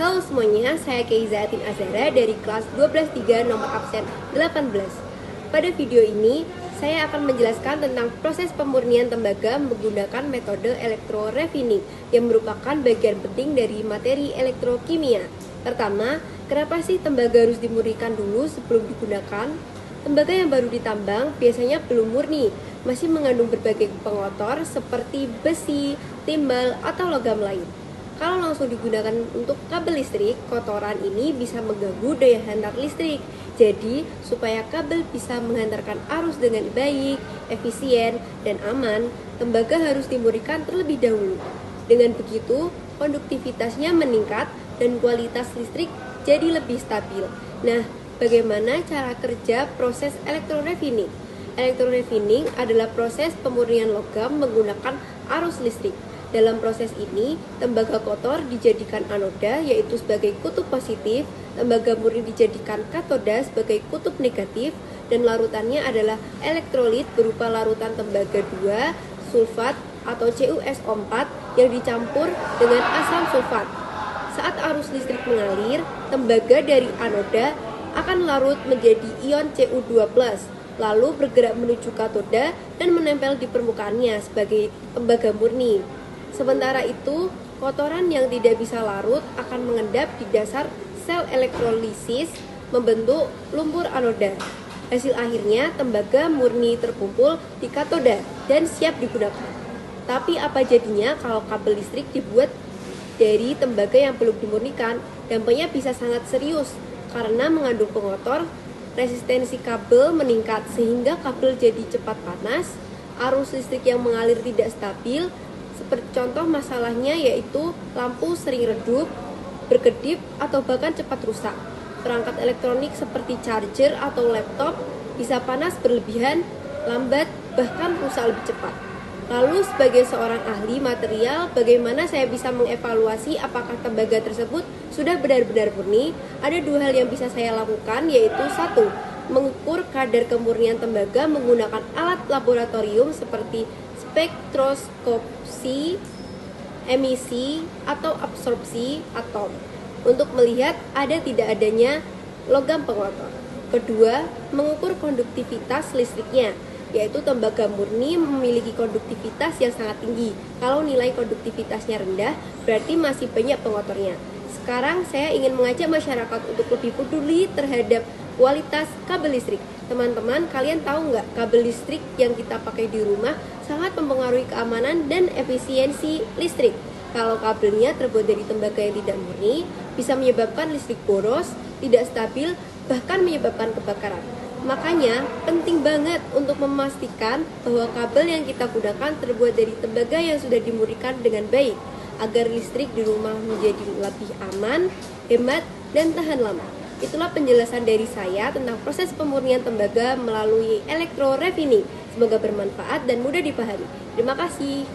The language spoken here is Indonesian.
Halo semuanya, saya Keiza Atin Azhara dari kelas 12-3 nomor absen 18. Pada video ini, saya akan menjelaskan tentang proses pemurnian tembaga menggunakan metode elektrorefining yang merupakan bagian penting dari materi elektrokimia. Pertama, kenapa sih tembaga harus dimurnikan dulu sebelum digunakan? Tembaga yang baru ditambang biasanya belum murni, masih mengandung berbagai pengotor seperti besi, timbal, atau logam lain. Kalau langsung digunakan untuk kabel listrik, kotoran ini bisa mengganggu daya hantar listrik. Jadi, supaya kabel bisa menghantarkan arus dengan baik, efisien, dan aman, tembaga harus dimurnikan terlebih dahulu. Dengan begitu, konduktivitasnya meningkat dan kualitas listrik jadi lebih stabil. Nah, bagaimana cara kerja proses elektrorefining? Elektrorefining adalah proses pemurnian logam menggunakan arus listrik. Dalam proses ini, tembaga kotor dijadikan anoda yaitu sebagai kutub positif, tembaga murni dijadikan katoda sebagai kutub negatif, dan larutannya adalah elektrolit berupa larutan tembaga 2, sulfat atau CuSO4 yang dicampur dengan asam sulfat. Saat arus listrik mengalir, tembaga dari anoda akan larut menjadi ion Cu2+, lalu bergerak menuju katoda dan menempel di permukaannya sebagai tembaga murni. Sementara itu, kotoran yang tidak bisa larut akan mengendap di dasar sel elektrolisis membentuk lumpur anoda. Hasil akhirnya, tembaga murni terkumpul di katoda dan siap digunakan. Tapi apa jadinya kalau kabel listrik dibuat dari tembaga yang belum dimurnikan? Dampaknya bisa sangat serius karena mengandung pengotor, resistensi kabel meningkat sehingga kabel jadi cepat panas, arus listrik yang mengalir tidak stabil. Seperti contoh masalahnya yaitu lampu sering redup, berkedip, atau bahkan cepat rusak. Perangkat elektronik seperti charger atau laptop bisa panas berlebihan, lambat, bahkan rusak lebih cepat. Lalu sebagai seorang ahli material, bagaimana saya bisa mengevaluasi apakah tembaga tersebut sudah benar-benar murni? Ada dua hal yang bisa saya lakukan, yaitu satu, mengukur kadar kemurnian tembaga menggunakan alat laboratorium seperti spektroskopi, emisi, atau absorpsi atom untuk melihat ada tidak adanya logam pengotor. Kedua, mengukur konduktivitas listriknya, yaitu tembaga murni memiliki konduktivitas yang sangat tinggi. Kalau nilai konduktivitasnya rendah, berarti masih banyak pengotornya. Sekarang saya ingin mengajak masyarakat untuk lebih peduli terhadap kualitas kabel listrik. Teman-teman, kalian tahu nggak kabel listrik yang kita pakai di rumah sangat mempengaruhi keamanan dan efisiensi listrik. Kalau kabelnya terbuat dari tembaga yang tidak murni, bisa menyebabkan listrik boros, tidak stabil, bahkan menyebabkan kebakaran. Makanya, penting banget untuk memastikan bahwa kabel yang kita gunakan terbuat dari tembaga yang sudah dimurnikan dengan baik, agar listrik di rumah menjadi lebih aman, hemat, dan tahan lama. Itulah penjelasan dari saya tentang proses pemurnian tembaga melalui elektrorefining. Semoga bermanfaat dan mudah dipahami. Terima kasih.